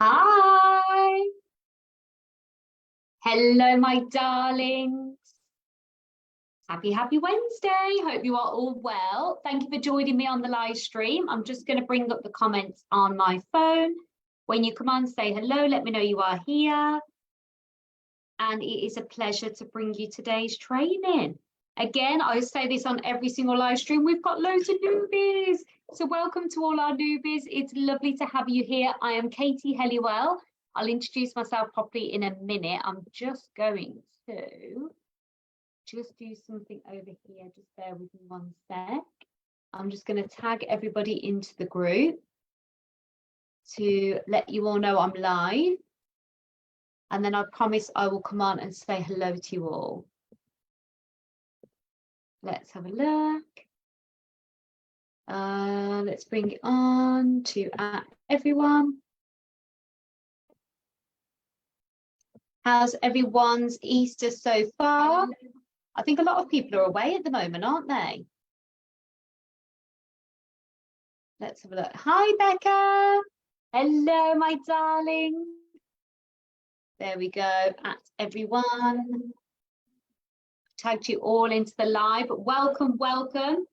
Hi. Hello, my darlings. Happy Wednesday. Hope you are all well. Thank you for joining me on the live stream. I'm just going to bring up the comments on my phone. When you come on, say hello, let me know you are here. And it is a pleasure to bring you today's training. Again, I say this on every single live stream. We've got loads of newbies. So welcome to all our newbies. It's lovely to have you here. I am Katie Helliwell. I'll introduce myself properly in a minute. I'm just going to do something over here. Just bear with me one sec. I'm just going to tag everybody into the group to let you all know I'm live. And then I promise I will come on and say hello to you all. Let's have a look. Let's bring it on to everyone. How's everyone's Easter so far? I think a lot of people are away at the moment, aren't they? Let's have a look. Hi, Becca. Hello, my darling. There we go. At everyone. Tagged you all into the live. Welcome, welcome.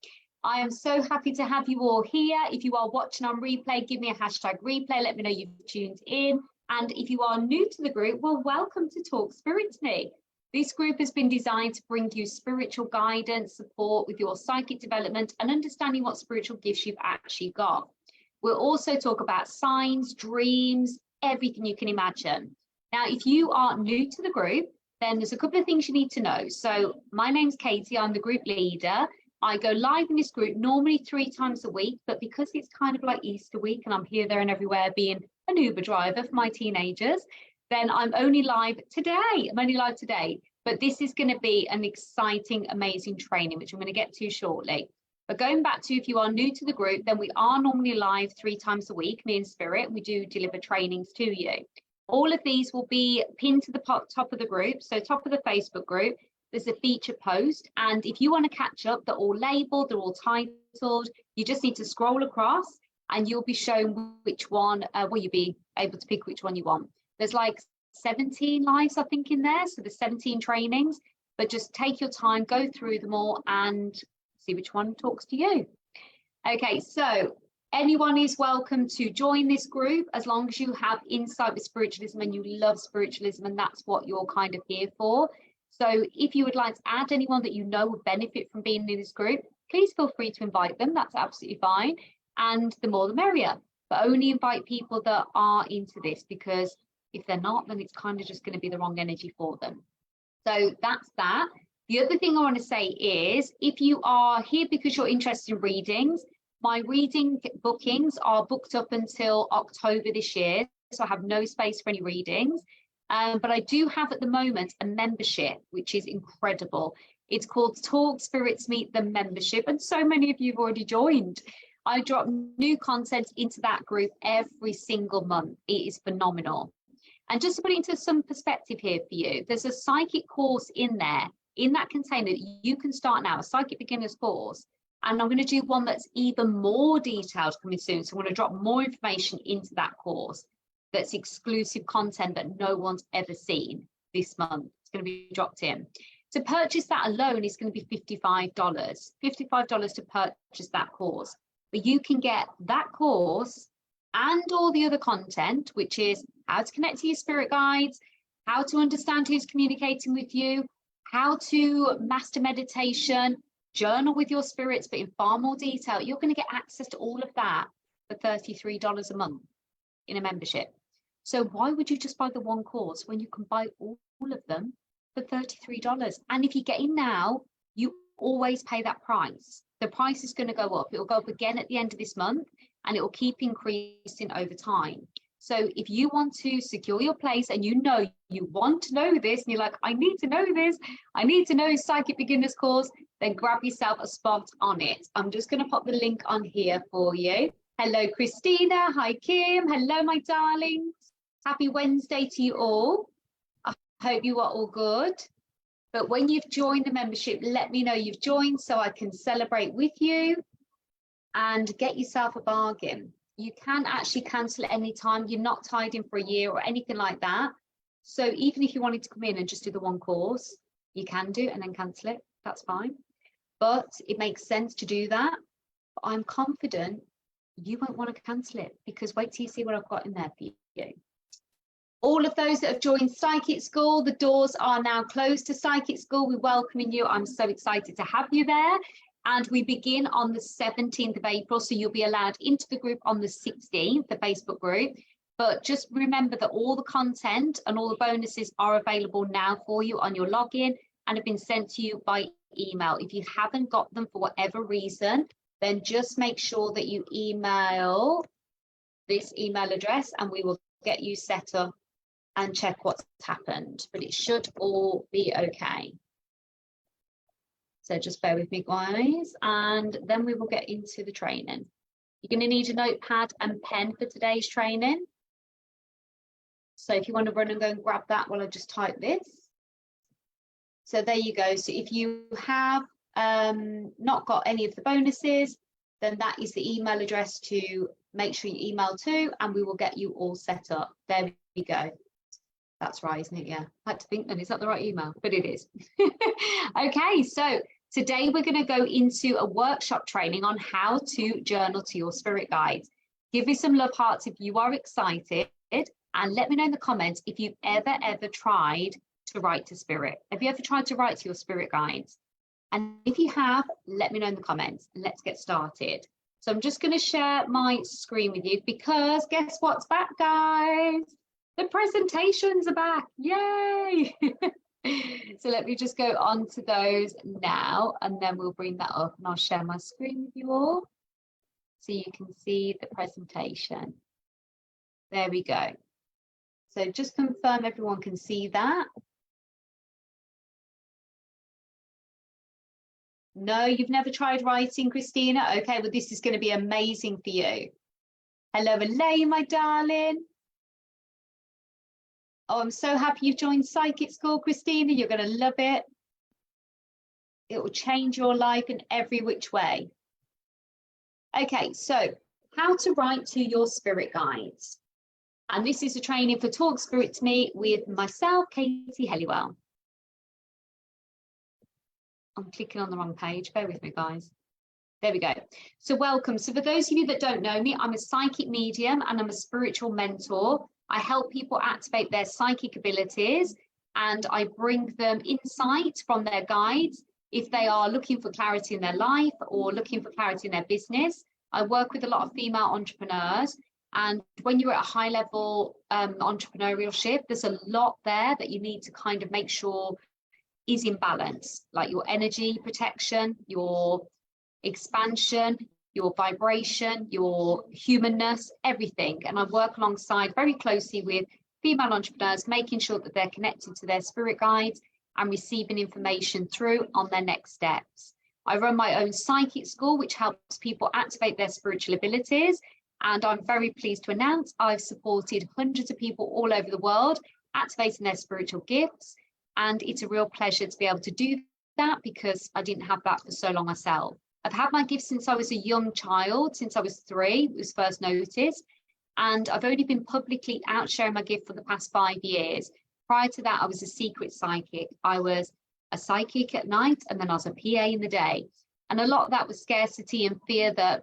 I am so happy to have you all here. If you are watching on replay, give me a hashtag replay. Let me know you've tuned in. And if you are new to the group, well, welcome to Talk Spirit to Me. This group has been designed to bring you spiritual guidance, support with your psychic development and understanding what spiritual gifts you've actually got. We'll also talk about signs, dreams, everything you can imagine. Now, if you are new to the group, then there's a couple of things you need to know. So my name's Katie, I'm the group leader. I go live in this group normally 3 times a week, but because it's kind of like Easter week and I'm here, there and everywhere being an Uber driver for my teenagers, then I'm only live today. But this is going to be an exciting, amazing training, which I'm going to get to shortly. But going back to, if you are new to the group, then we are normally live 3 times a week, me and Spirit. We do deliver trainings to you. All of these will be pinned to the top of the group. So top of the Facebook group, there's a feature post. And if you want to catch up, they're all labeled, they're all titled. You just need to scroll across and you'll be shown which one, you'll be able to pick which one you want. There's like 17 lives, I think, in there. So there's 17 trainings, but just take your time, go through them all and see which one talks to you. Okay, so anyone is welcome to join this group as long as you have insight with spiritualism and you love spiritualism and that's what you're kind of here for. So if you would like to add anyone that you know would benefit from being in this group, please feel free to invite them. That's absolutely fine. And the more the merrier. But only invite people that are into this, because if they're not, then it's kind of just going to be the wrong energy for them. So that's that. The other thing I want to say is, if you are here because you're interested in readings, my reading bookings are booked up until October this year. So I have no space for any readings. But I do have at the moment a membership, which is incredible. It's called Talk Spirits Meet the Membership. And so many of you have already joined. I drop new content into that group every single month. It is phenomenal. And just to put it into some perspective here for you, there's a psychic course in there, in that container that you can start now, a psychic beginner's course. And I'm going to do one that's even more detailed coming soon. So I'm going to drop more information into that course that's exclusive content that no one's ever seen this month. It's going to be dropped in. To purchase that alone is going to be $55. $55 to purchase that course. But you can get that course and all the other content, which is how to connect to your spirit guides, how to understand who's communicating with you, how to master meditation, journal with your spirits, but in far more detail. You're going to get access to all of that for $33 a month in a membership. So why would you just buy the one course when you can buy all of them for $33? And if you get in now, you always pay that price. The price is going to go up. It will go up again at the end of this month and it will keep increasing over time. So if you want to secure your place and you know you want to know this and you're like, I need to know this, I need to know Psychic Beginners course, then grab yourself a spot on it. I'm just going to pop the link on here for you. Hello, Christina. Hi, Kim. Hello, my darlings. Happy Wednesday to you all. I hope you are all good. But when you've joined the membership, let me know you've joined so I can celebrate with you and get yourself a bargain. You can actually cancel at any time. You're not tied in for a year or anything like that. So even if you wanted to come in and just do the one course, you can do and then cancel it. That's fine. But it makes sense to do that. But I'm confident you won't want to cancel it, because wait till you see what I've got in there for you. All of those that have joined Psychic School, the doors are now closed to Psychic School. We're welcoming you. I'm so excited to have you there. And we begin on the 17th of April. So you'll be allowed into the group on the 16th, the Facebook group. But just remember that all the content and all the bonuses are available now for you on your login and have been sent to you by email. If you haven't got them for whatever reason, then just make sure that you email this email address and we will get you set up and check what's happened. But it should all be okay. So just bear with me, guys, and then we will get into the training. You're going to need a notepad and pen for today's training. So if you want to run and go and grab that while I just type this. So there you go. So if you have not got any of the bonuses, then that is the email address to make sure you email to, and we will get you all set up. There we go. That's right, isn't it? Yeah, I had to think then, is that the right email? But it is. Okay, so today we're going to go into a workshop training on how to journal to your spirit guides. Give me some love hearts if you are excited, and let me know in the comments if you've ever tried to write to spirit. Have you ever tried to write to your spirit guides? And if you have, let me know in the comments. Let's get started. So I'm just going to share my screen with you, because guess what's back, guys? The presentations are back. Yay! So let me just go on to those now, and then we'll bring that up and I'll share my screen with you all so you can see the presentation. There we go. So just confirm everyone can see that. No, you've never tried writing, Christina? Okay, well, this is going to be amazing for you. Hello, Elaine, my darling. Oh, I'm so happy you've joined Psychic School, Christina. You're going to love it. It will change your life in every which way. Okay, so how to write to your spirit guides. And this is a training for Talk Spirit to Me with myself, Katie Helliwell. I'm clicking on the wrong page. Bear with me, guys. There we go. So welcome. So for those of you that don't know me, I'm a psychic medium and I'm a spiritual mentor. I help people activate their psychic abilities, and I bring them insight from their guides if they are looking for clarity in their life or looking for clarity in their business. I work with a lot of female entrepreneurs, and when you're at a high level entrepreneurship, there's a lot there that you need to kind of make sure is in balance, like your energy protection, your expansion, your vibration, your humanness, everything. And I work alongside very closely with female entrepreneurs, making sure that they're connected to their spirit guides and receiving information through on their next steps. I run my own psychic school, which helps people activate their spiritual abilities. And I'm very pleased to announce I've supported hundreds of people all over the world activating their spiritual gifts. And it's a real pleasure to be able to do that, because I didn't have that for so long myself. I've had my gift since I was a young child, since I was 3, it was first noticed. And I've only been publicly out sharing my gift for the past 5 years. Prior to that, I was a secret psychic. I was a psychic at night, and then I was a PA in the day. And a lot of that was scarcity and fear that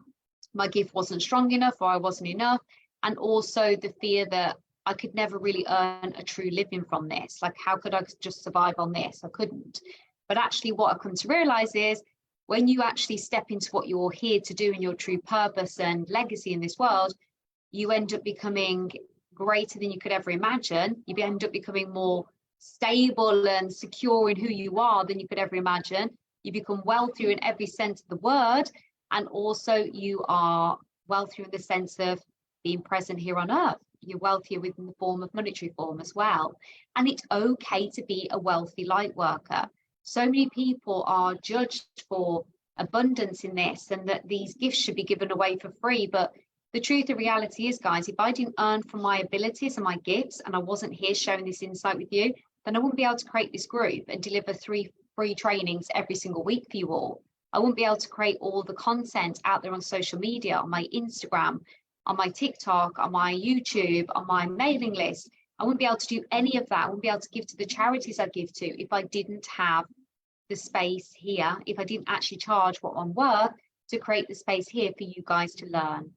my gift wasn't strong enough or I wasn't enough. And also the fear that I could never really earn a true living from this. Like, how could I just survive on this? I couldn't. But actually what I've come to realize is, when you actually step into what you're here to do in your true purpose and legacy in this world, you end up becoming greater than you could ever imagine. You end up becoming more stable and secure in who you are than you could ever imagine. You become wealthier in every sense of the word. And also you are wealthier in the sense of being present here on earth. You're wealthier within the form of monetary form as well. And it's okay to be a wealthy light worker. So many people are judged for abundance in this, and that these gifts should be given away for free. But the truth of reality is, guys, if I didn't earn from my abilities and my gifts, and I wasn't here sharing this insight with you, then I wouldn't be able to create this group and deliver 3 free trainings every single week for you all. I wouldn't be able to create all the content out there on social media, on my Instagram, on my TikTok, on my YouTube, on my mailing list. I wouldn't be able to do any of that. I wouldn't be able to give to the charities I give to if I didn't have the space here, if I didn't actually charge what I'm worth to create the space here for you guys to learn.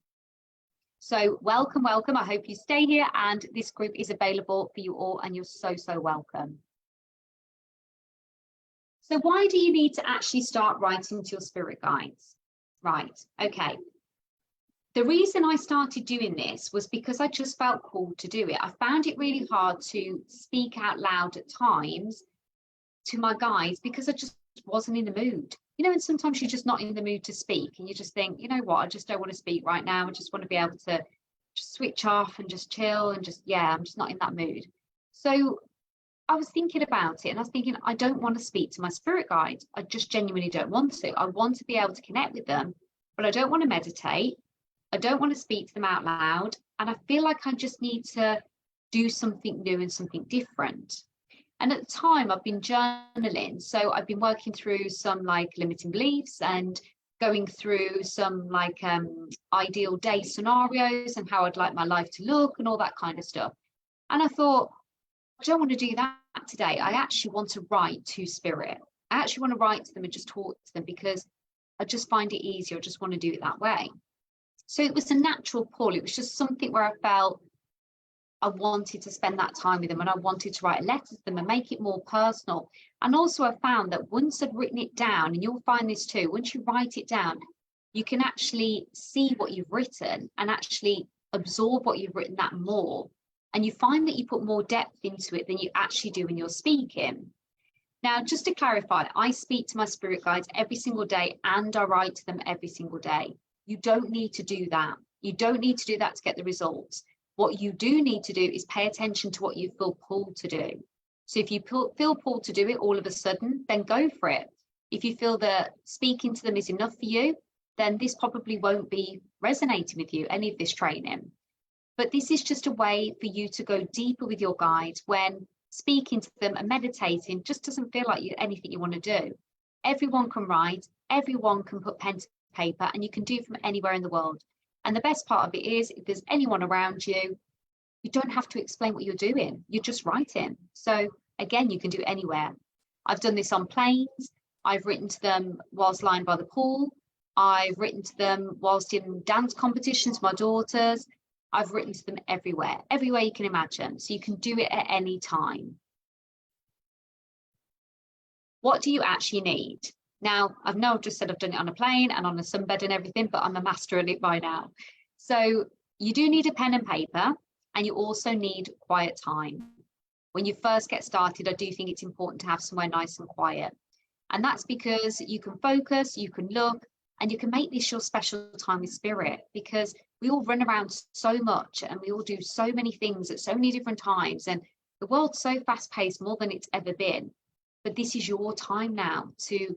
So welcome, welcome. I hope you stay here, and this group is available for you all, and you're so, so welcome. So why do you need to actually start writing to your spirit guides? Right, okay. The reason I started doing this was because I just felt called to do it. I found it really hard to speak out loud at times to my guides because I just wasn't in the mood. You know, and sometimes you're just not in the mood to speak, and you just think, you know what, I just don't want to speak right now. I just want to be able to just switch off and just chill and just, yeah, I'm just not in that mood. So I was thinking about it, and I was thinking, I don't want to speak to my spirit guides. I just genuinely don't want to. I want to be able to connect with them, but I don't want to meditate. I don't want to speak to them out loud. And I feel like I just need to do something new and something different. And at the time, I've been journaling. So I've been working through some like limiting beliefs and going through some like ideal day scenarios and how I'd like my life to look and all that kind of stuff. And I thought, I don't want to do that today. I actually want to write to spirit. I actually want to write to them and just talk to them because I just find it easier. I just want to do it that way. So it was a natural pull. It was just something where I felt I wanted to spend that time with them, and I wanted to write a letter to them and make it more personal. And also I found that once I'd written it down, and you'll find this too, once you write it down, you can actually see what you've written and actually absorb what you've written that more. And you find that you put more depth into it than you actually do when you're speaking. Now, just to clarify, I speak to my spirit guides every single day, and I write to them every single day. You don't need to do that. You don't need to do that to get the results. What you do need to do is pay attention to what you feel pulled to do. So if you feel pulled to do it all of a sudden, then go for it. If you feel that speaking to them is enough for you, then this probably won't be resonating with you, any of this training. But this is just a way for you to go deeper with your guides when speaking to them and meditating just doesn't feel like anything you want to do. Everyone can write, everyone can put pen to paper, and you can do it from anywhere in the world. And the best part of it is, if there's anyone around you, you don't have to explain what you're doing. You're just writing. So again, you can do it anywhere. I've done this on planes. I've written to them whilst lying by the pool. I've written to them whilst in dance competitions, my daughters. I've written to them everywhere you can imagine. So you can do it at any time. What do you actually need? Now, I've just said I've done it on a plane and on a sunbed and everything, but I'm a master at it by now. So you do need a pen and paper, and you also need quiet time. When you first get started, I do think it's important to have somewhere nice and quiet. And that's because you can focus, you can look, and you can make this your special time with spirit, because we all run around so much and we all do so many things at so many different times. And the world's so fast paced, more than it's ever been. But this is your time now to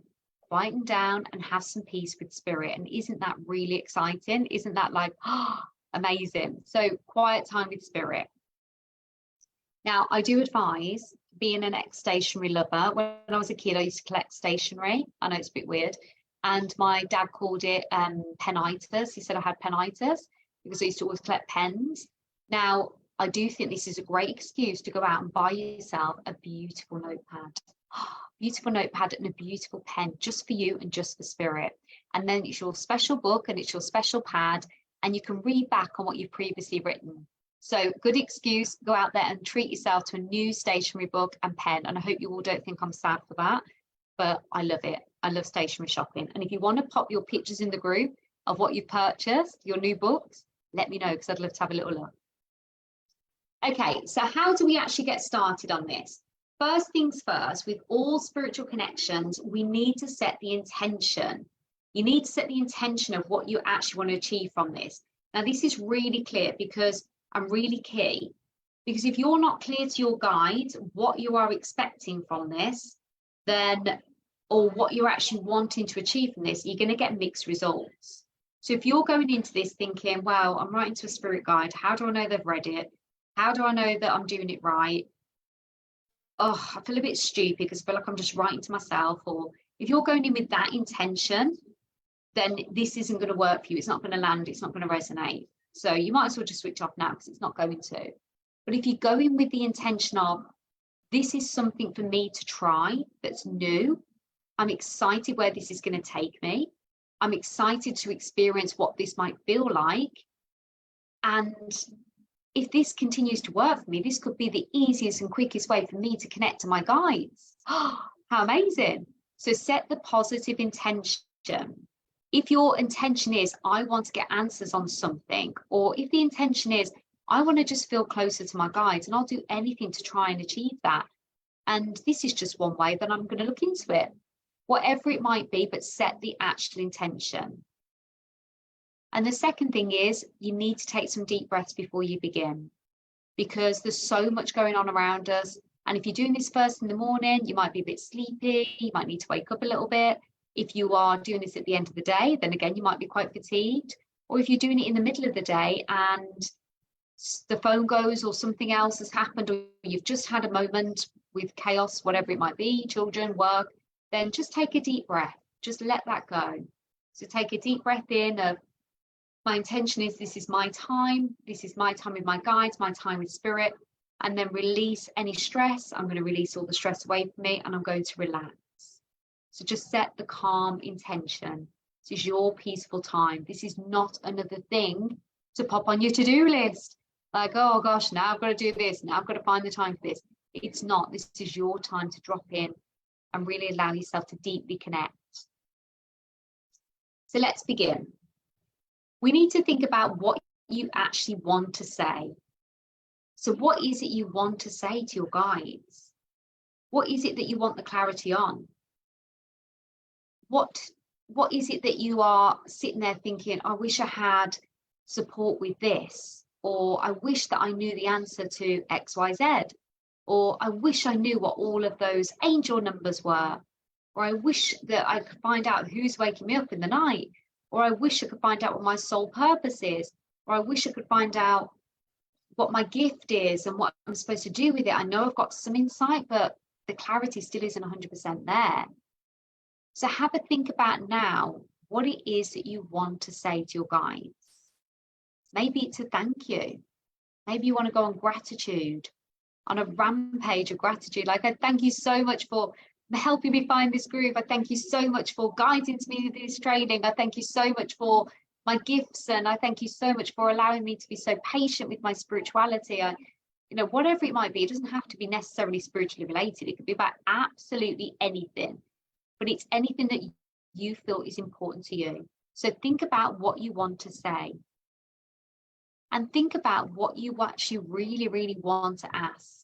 quieten down and have some peace with spirit. And isn't that really exciting? Isn't that like, oh, amazing? So quiet time with spirit. Now, I do advise being an ex-stationery lover. When I was a kid, I used to collect stationery. I know it's a bit weird. And my dad called it penitis. He said I had penitis because I used to always collect pens. Now, I do think this is a great excuse to go out and buy yourself a beautiful notepad. Beautiful notepad and a beautiful pen just for you and just for spirit. And then it's your special book and it's your special pad, and you can read back on what you've previously written. So good excuse, go out there and treat yourself to a new stationery book and pen. And I hope you all don't think I'm sad for that, but I love it. I love stationery shopping. And if you want to pop your pictures in the group of what you've purchased, your new books, let me know, because I'd love to have a little look. Okay, so how do we actually get started on this? First things first, with all spiritual connections, we need to set the intention. You need to set the intention of what you actually want to achieve from this. Now, this is really clear and really key, because if you're not clear to your guide what you are expecting from this, then, or what you're actually wanting to achieve from this, you're going to get mixed results. So if you're going into this thinking, well, I'm writing to a spirit guide, how do I know they've read it? How do I know that I'm doing it right? Oh, I feel a bit stupid because I feel like I'm just writing to myself. Or if you're going in with that intention, then this isn't going to work for you. It's not going to land. It's not going to resonate. So you might as well just switch off now because it's not going to. But if you go in with the intention of, this is something for me to try that's new. I'm excited where this is going to take me. I'm excited to experience what this might feel like. And if this continues to work for me, this could be the easiest and quickest way for me to connect to my guides. How amazing. So set the positive intention. If your intention is, I want to get answers on something, or if the intention is, I want to just feel closer to my guides and I'll do anything to try and achieve that. And this is just one way that I'm going to look into it. Whatever it might be, but set the actual intention. And the second thing is, you need to take some deep breaths before you begin, because there's so much going on around us. And if you're doing this first in the morning, you might be a bit sleepy, you might need to wake up a little bit. If you are doing this at the end of the day, then again, you might be quite fatigued. Or if you're doing it in the middle of the day and the phone goes or something else has happened, or you've just had a moment with chaos, whatever it might be, children, work, then just take a deep breath. Just let that go. So take a deep breath in of, my intention is, this is my time. This is my time with my guides, my time with spirit. And then release any stress. I'm going to release all the stress away from me and I'm going to relax. So just set the calm intention. This is your peaceful time. This is not another thing to pop on your to-do list. Like, oh gosh, now I've got to do this. Now I've got to find the time for this. It's not. This is your time to drop in and really allow yourself to deeply connect. So let's begin. We need to think about what you actually want to say. So what is it you want to say to your guides? What is it that you want the clarity on? What is it that you are sitting there thinking, I wish I had support with this, or I wish that I knew the answer to X, Y, Z, or I wish I knew what all of those angel numbers were, or I wish that I could find out who's waking me up in the night, or I wish I could find out what my soul purpose is, or I wish I could find out what my gift is and what I'm supposed to do with it. I know I've got some insight, but the clarity still isn't 100% there. So have a think about now what it is that you want to say to your guides. Maybe it's a thank you. Maybe you want to go on gratitude, on a rampage of gratitude. Like, I thank you so much for helping me find this groove. I thank you so much for guiding me through this training. I thank you so much for my gifts, and I thank you so much for allowing me to be so patient with my spirituality. Whatever it might be, it doesn't have to be necessarily spiritually related. It could be about absolutely anything, but it's anything that you feel is important to you. So think about what you want to say, and think about what you actually really, really want to ask.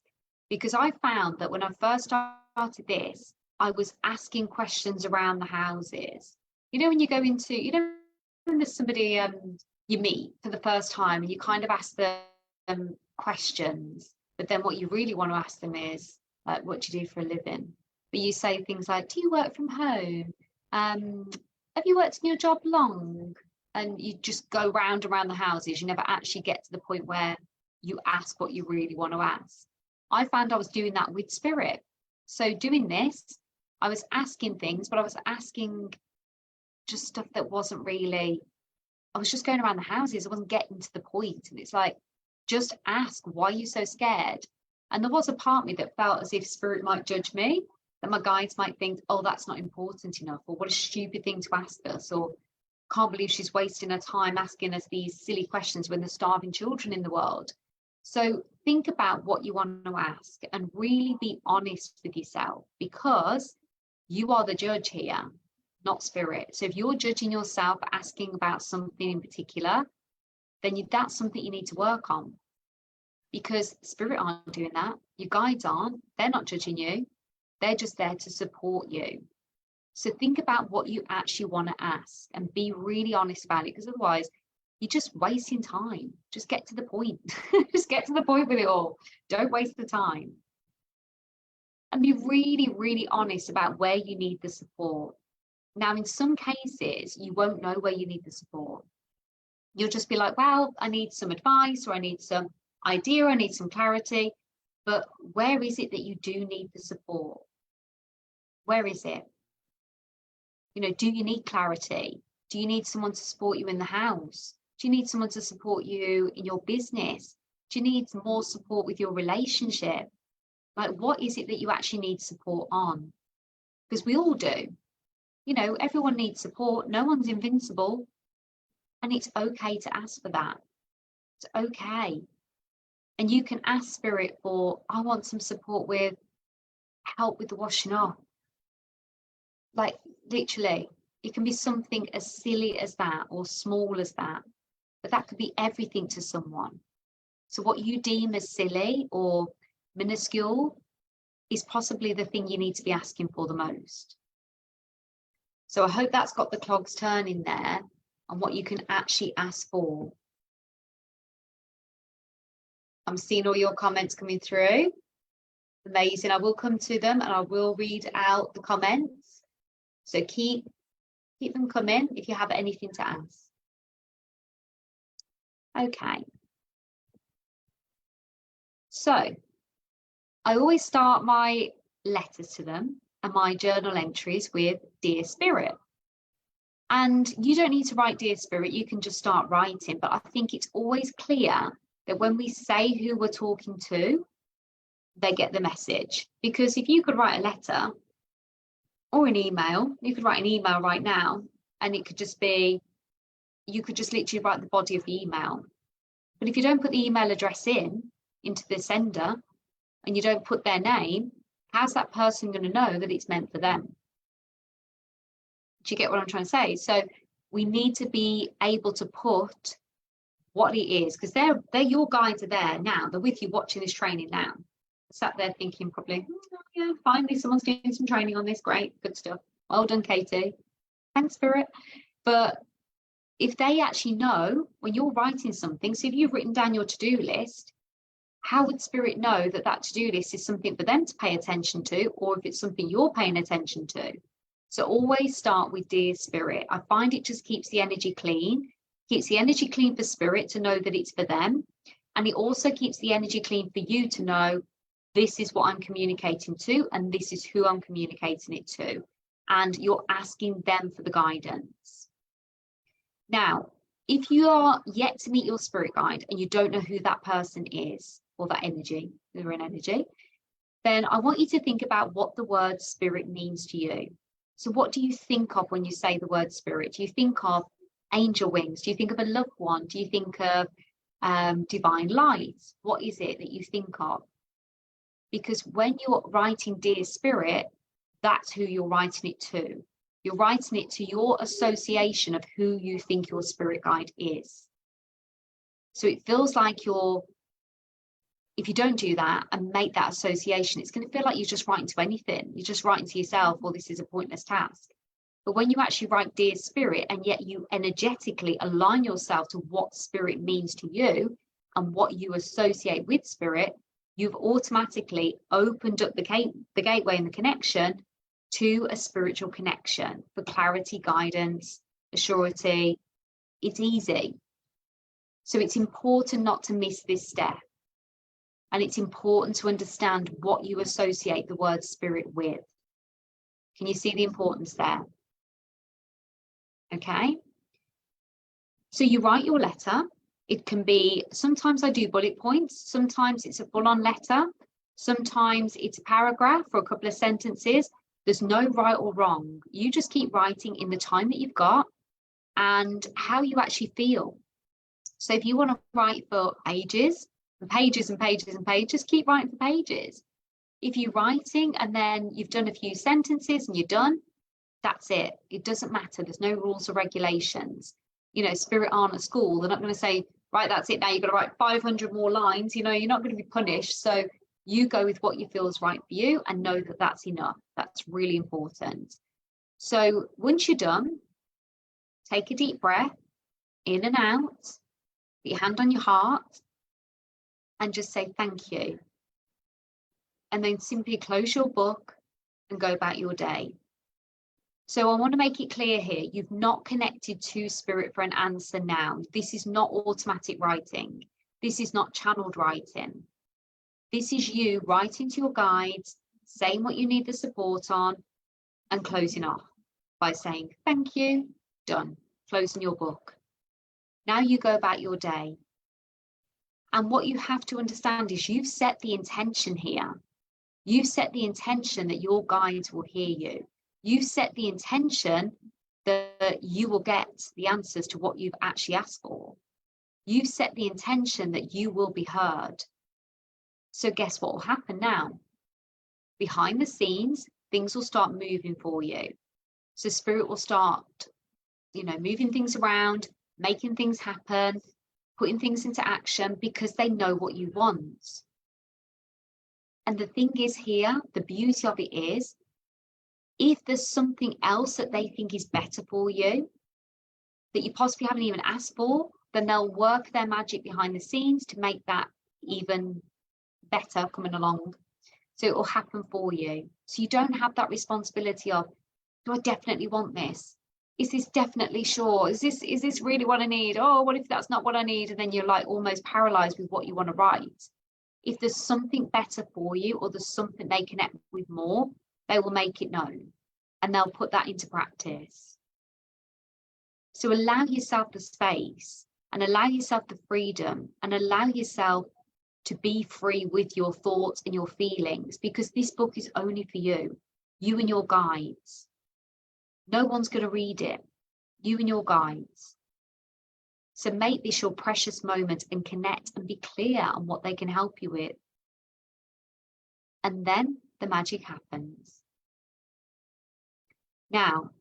Because I found that when I first started this, I was asking questions around the houses. When you go into, when there's somebody you meet for the first time and you kind of ask them questions, but then what you really want to ask them is, like, what do you do for a living? But you say things like, do you work from home? Have you worked in your job long? And you just go round around the houses. You never actually get to the point where you ask what you really want to ask. I found I was doing that with spirit. So doing this, I was asking things, but I was asking just stuff that wasn't really, I was just going around the houses. I wasn't getting to the point. And it's like, just ask, why are you so scared? And there was a part of me that felt as if spirit might judge me, that my guides might think, oh, that's not important enough, or what a stupid thing to ask us, or can't believe she's wasting her time asking us these silly questions when there's starving children in the world. So think about what you want to ask and really be honest with yourself, because you are the judge here, not spirit. So if you're judging yourself asking about something in particular, then that's something you need to work on, because spirit aren't doing that. Your guides aren't. They're not judging you. They're just there to support you. So think about what you actually want to ask and be really honest about it, because otherwise you're just wasting time. Just get to the point. Just get to the point with it all. Don't waste the time. And be really, really honest about where you need the support. Now, in some cases, you won't know where you need the support. You'll just be like, well, I need some advice, or I need some idea, I need some clarity. But where is it that you do need the support? Where is it? Do you need clarity? Do you need someone to support you in the house? Do you need someone to support you in your business? Do you need more support with your relationship? Like, what is it that you actually need support on? Because we all do. You know, everyone needs support. No one's invincible. And it's okay to ask for that. It's okay. And you can ask Spirit for, I want some support with help with the washing up. Like, literally, it can be something as silly as that or small as that. But that could be everything to someone. So what you deem as silly or minuscule is possibly the thing you need to be asking for the most. So I hope that's got the clogs turning there and what you can actually ask for. I'm seeing all your comments coming through. Amazing. I will come to them and I will read out the comments. So keep them coming if you have anything to ask. Okay. So I always start my letters to them and my journal entries with Dear Spirit. And you don't need to write Dear Spirit, you can just start writing. But I think it's always clear that when we say who we're talking to, they get the message. Because if you could write a letter or an email, you could write an email right now, and it could just be, you could just literally write the body of the email. But if you don't put the email address into the sender, and you don't put their name, how's that person going to know that it's meant for them? Do you get what I'm trying to say? So we need to be able to put what it is, because they're your guides are there now. They're with you watching this training now. Sat there thinking probably, oh, yeah, finally someone's doing some training on this. Great, good stuff. Well done, Katie. Thanks, Spirit. But if they actually know when you're writing something, so if you've written down your to-do list, how would Spirit know that that to-do list is something for them to pay attention to, or if it's something you're paying attention to? So always start with Dear Spirit. I find it just keeps the energy clean, keeps the energy clean for Spirit to know that it's for them. And it also keeps the energy clean for you to know this is what I'm communicating to, and this is who I'm communicating it to. And you're asking them for the guidance. Now, if you are yet to meet your spirit guide and you don't know who that person is, or that energy, they're an energy, then I want you to think about what the word spirit means to you. So what do you think of when you say the word spirit? Do you think of angel wings? Do you think of a loved one? Do you think of divine light? What is it that you think of? Because when you're writing Dear Spirit, that's who you're writing it to. You're writing it to your association of who you think your spirit guide is. So it feels like if you don't do that and make that association, it's going to feel like you're just writing to anything. You're just writing to yourself, well, this is a pointless task. But when you actually write Dear Spirit, and yet you energetically align yourself to what spirit means to you and what you associate with spirit, you've automatically opened up the gateway and the connection to a spiritual connection for clarity, guidance, assurity. It's easy. So it's important not to miss this step. And it's important to understand what you associate the word spirit with. Can you see the importance there? Okay. So you write your letter. It can be, sometimes I do bullet points. Sometimes it's a full-on letter. Sometimes it's a paragraph or a couple of sentences. There's no right or wrong. You just keep writing in the time that you've got and how you actually feel. So if you want to write for ages, and pages and pages and pages, keep writing for pages. If you're writing and then you've done a few sentences and you're done, that's it. It doesn't matter. There's no rules or regulations. You know, spirit aren't at school. They're not going to say, right, that's it. Now you've got to write 500 more lines. You know, you're not going to be punished. So you go with what you feel is right for you and know that that's enough. That's really important. So once you're done, take a deep breath in and out, put your hand on your heart, and just say thank you. And then simply close your book and go about your day. So I want to make it clear here, you've not connected to spirit for an answer now. This is not automatic writing. This is not channeled writing. This is you writing to your guides, saying what you need the support on, and closing off by saying thank you, done, closing your book. Now you go about your day. And what you have to understand is you've set the intention here. You've set the intention that your guides will hear you. You've set the intention that you will get the answers to what you've actually asked for. You've set the intention that you will be heard. So guess what will happen now? Behind the scenes, things will start moving for you. So spirit will start, moving things around, making things happen, putting things into action because they know what you want. And the thing is here, the beauty of it is, if there's something else that they think is better for you, that you possibly haven't even asked for, then they'll work their magic behind the scenes to make that even better coming along. So it will happen for you. So you don't have that responsibility of, do I definitely want this? Is this definitely sure? Is this really what I need? Oh, what if that's not what I need? And then you're like almost paralyzed with what you want to write. If there's something better for you, or there's something they connect with more, they will make it known and they'll put that into practice. So allow yourself the space and allow yourself the freedom and allow yourself to be free with your thoughts and your feelings, because this book is only for you and your guides. No one's going to read it, you and your guides. So make this your precious moment and connect and be clear on what they can help you with. And then the magic happens. Now,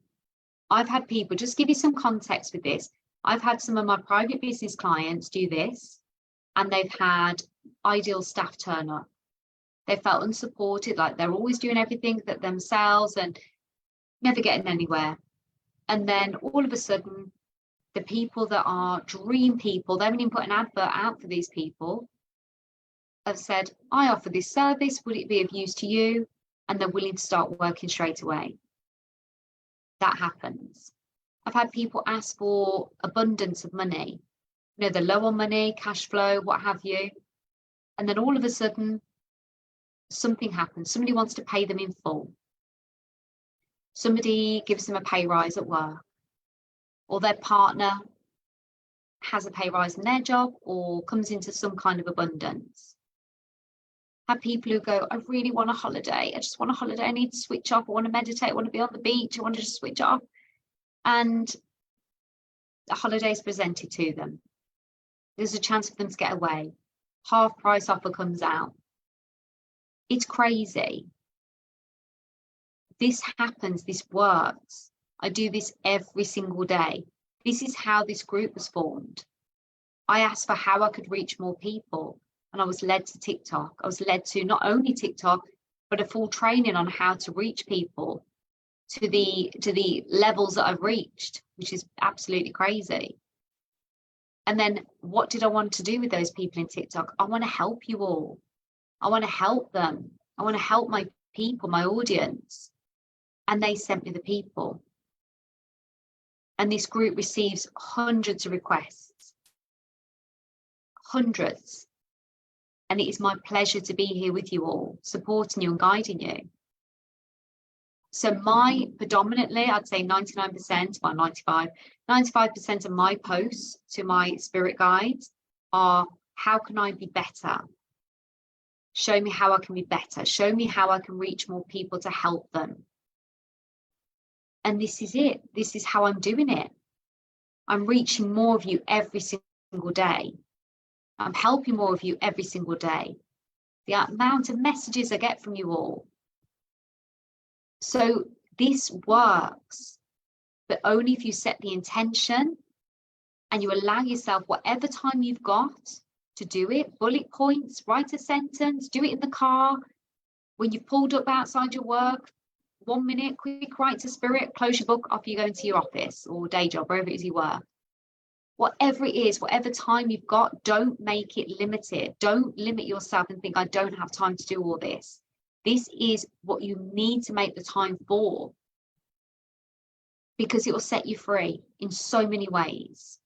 I've had people, just give you some context with this. I've had some of my private business clients do this, and they've had ideal staff turn up. They felt unsupported, like they're always doing everything that themselves and never getting anywhere. And then all of a sudden, the people that are dream people, they haven't even put an advert out for these people, have said, I offer this service, would it be of use to you? And they're willing to start working straight away. That happens. I've had people ask for abundance of money. They're low on money, cash flow, what have you. And then all of a sudden, something happens. Somebody wants to pay them in full. Somebody gives them a pay rise at work, or their partner has a pay rise in their job or comes into some kind of abundance. Have people who go, I really want a holiday. I just want a holiday. I need to switch off. I want to meditate. I want to be on the beach. I want to just switch off. And a holiday is presented to them. There's a chance for them to get away. Half price offer comes out. It's crazy. This happens. This works. I do this every single day. This is how this group was formed. I asked for how I could reach more people, and I was led to TikTok. I was led to not only TikTok, but a full training on how to reach people to the levels that I've reached, which is absolutely crazy. And then what did I want to do with those people in TikTok? I want to help you all. I want to help them. I want to help my people, my audience. And they sent me the people. And this group receives hundreds of requests. Hundreds. And it is my pleasure to be here with you all, supporting you and guiding you. So predominantly, I'd say 99%, well, 95% of my posts to my spirit guides are, how can I be better? Show me how I can be better. Show me how I can reach more people to help them. And this is it. This is how I'm doing it. I'm reaching more of you every single day. I'm helping more of you every single day. The amount of messages I get from you all. So this works, but only if you set the intention and you allow yourself whatever time you've got to do it. Bullet points, write a sentence, do it in the car. When you've pulled up outside your work, 1 minute, quick write to spirit, close your book, off you go into your office or day job, wherever it is you work. Whatever it is, whatever time you've got, don't make it limited. Don't limit yourself and think, I don't have time to do all this. This is what you need to make the time for, because it will set you free in so many ways.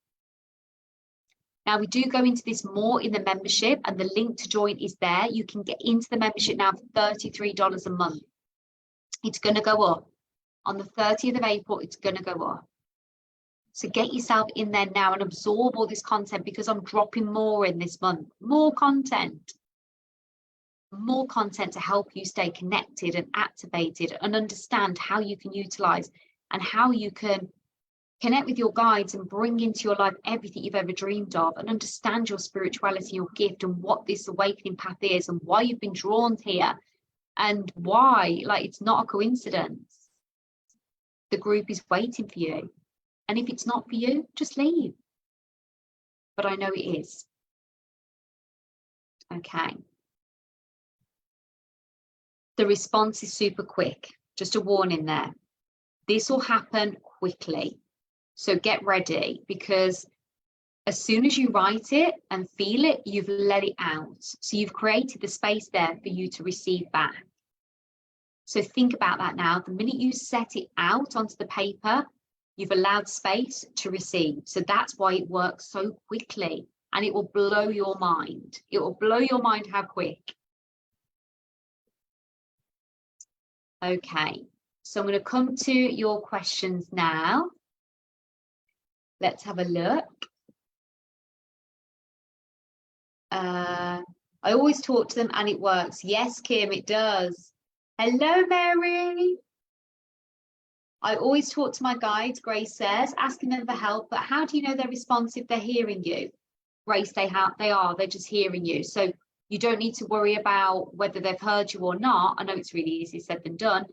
Now, we do go into this more in the membership, and the link to join is there. You can get into the membership now for $33 a month. It's going to go up. On the 30th of April, it's going to go up. So get yourself in there now and absorb all this content, because I'm dropping more in this month. More content to help you stay connected and activated and understand how you can utilize and how you can connect with your guides and bring into your life everything you've ever dreamed of, and understand your spirituality, your gift, and what this awakening path is, and why you've been drawn here, and why, like, it's not a coincidence. The group is waiting for you. And if it's not for you, just leave. But I know it is. Okay. The response is super quick. Just a warning there. This will happen quickly. So get ready, because as soon as you write it and feel it, you've let it out. So you've created the space there for you to receive back. So think about that now. The minute you set it out onto the paper, you've allowed space to receive. So that's why it works so quickly, and it will blow your mind. It will blow your mind how quick. Okay, so I'm going to come to your questions now. Let's have a look. I always talk to them and it works. Yes, Kim, it does. Hello, Mary. I always talk to my guides, Grace says, asking them for help, but how do you know they're responsive? They're hearing you. Grace, they are, they're just hearing you. So you don't need to worry about whether they've heard you or not. I know it's really easy said than done.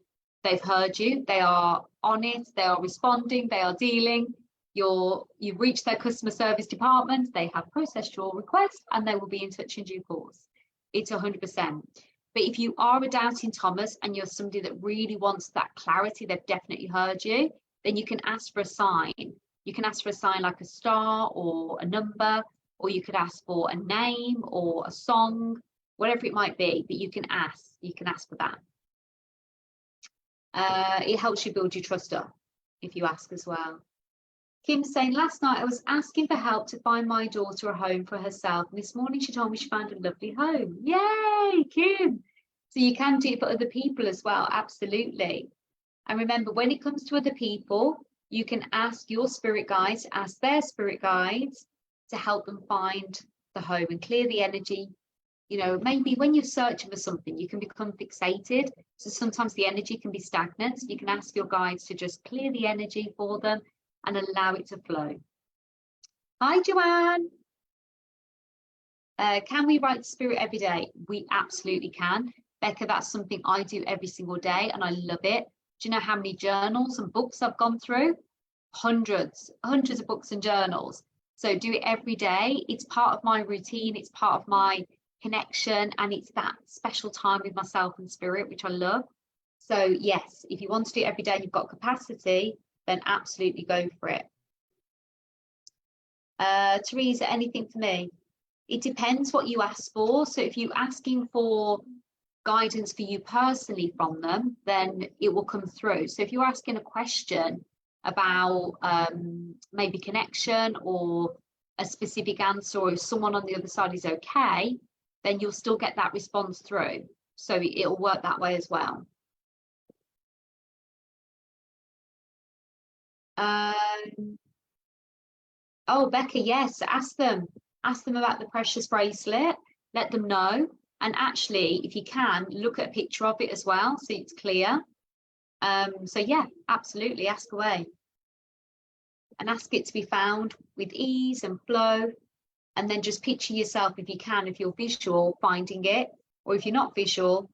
They've heard you, they are on it, they are responding, they are dealing. You've reached their customer service department, they have processed your request, and they will be in touch in due course. It's 100%. But if you are a doubting Thomas and you're somebody that really wants that clarity, they've definitely heard you, then you can ask for a sign. You can ask for a sign like a star or a number, or you could ask for a name or a song, whatever it might be, but you can ask for that. It helps you build your trust up if you ask as well. Kim's saying, last night I was asking for help to find my daughter a home for herself. And this morning she told me she found a lovely home. Yay, Kim. So you can do it for other people as well. Absolutely. And remember, when it comes to other people, you can ask your spirit guides, ask their spirit guides to help them find the home and clear the energy. You know, maybe when you're searching for something, you can become fixated. So sometimes the energy can be stagnant. So you can ask your guides to just clear the energy for them and allow it to flow. Hi, Joanne. Can we write spirit every day? We absolutely can. Becca, that's something I do every single day and I love it. Do you know how many journals and books I've gone through? Hundreds of books and journals. So do it every day. It's part of my routine. It's part of my connection, and it's that special time with myself and spirit, which I love. So yes, if you want to do it every day and you've got capacity, then absolutely go for it. Teresa, anything for me? It depends what you ask for. So if you're asking for guidance for you personally from them, then it will come through. So if you're asking a question about maybe connection or a specific answer, or if someone on the other side is okay, then you'll still get that response through. So it'll work that way as well. Oh, Becca, yes, ask them about the precious bracelet, let them know. And actually, if you can, look at a picture of it as well, so it's clear. So yeah, absolutely, ask away. And ask it to be found with ease and flow. And then just picture yourself, if you can, if you're visual, finding it. Or if you're not visual,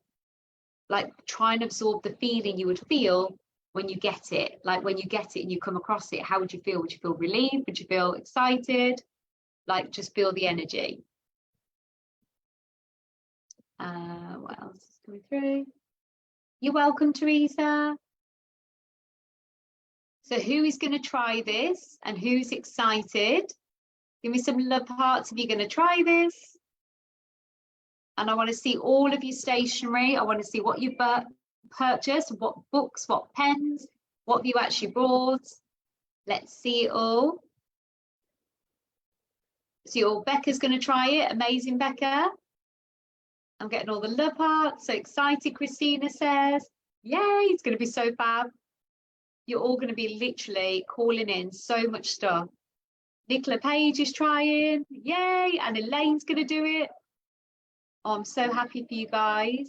like try and absorb the feeling you would feel when you get it. Like when you get it and you come across it, how would you feel? Would you feel relieved? Would you feel excited? Like just feel the energy. What else is coming through? You're welcome, Teresa. So who is going to try this and who's excited? Give me some love hearts if you're going to try this. And I want to see all of your stationery. I want to see what you've purchased, what books, what pens, what you actually brought. Let's see it all. So Becca's going to try it. Amazing, Becca. I'm getting all the love hearts. So excited, Christina says. Yay, it's going to be so fab. You're all going to be literally calling in so much stuff. Nicola Page is trying. Yay. And Elaine's going to do it. Oh, I'm so happy for you guys.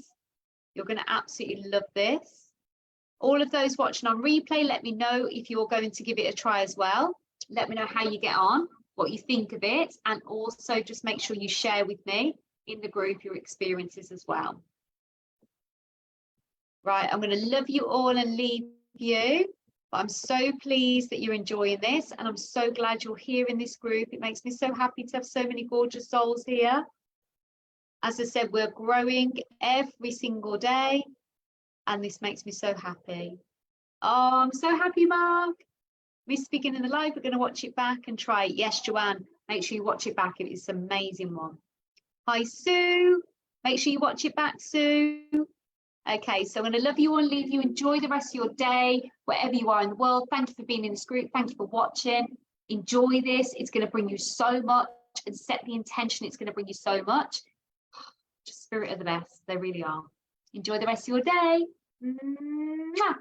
You're going to absolutely love this. All of those watching on replay, let me know if you're going to give it a try as well. Let me know how you get on, what you think of it, and also just make sure you share with me in the group your experiences as well. Right, I'm going to love you all and leave you. But I'm so pleased that you're enjoying this, and I'm so glad you're here in this group. It makes me so happy to have so many gorgeous souls here. As I said, we're growing every single day, and this makes me so happy. Oh, I'm so happy, Mark. Missed the beginning of the live. We're going to watch it back and try it. Yes, Joanne, make sure you watch it back. It's an amazing one. Hi, Sue. Make sure you watch it back, Sue. Okay, so I'm going to love you all and leave you. Enjoy the rest of your day, wherever you are in the world. Thank you for being in this group. Thank you for watching. Enjoy this. It's going to bring you so much, and set the intention. It's going to bring you so much. Just spirit of the best. They really are. Enjoy the rest of your day. Mwah.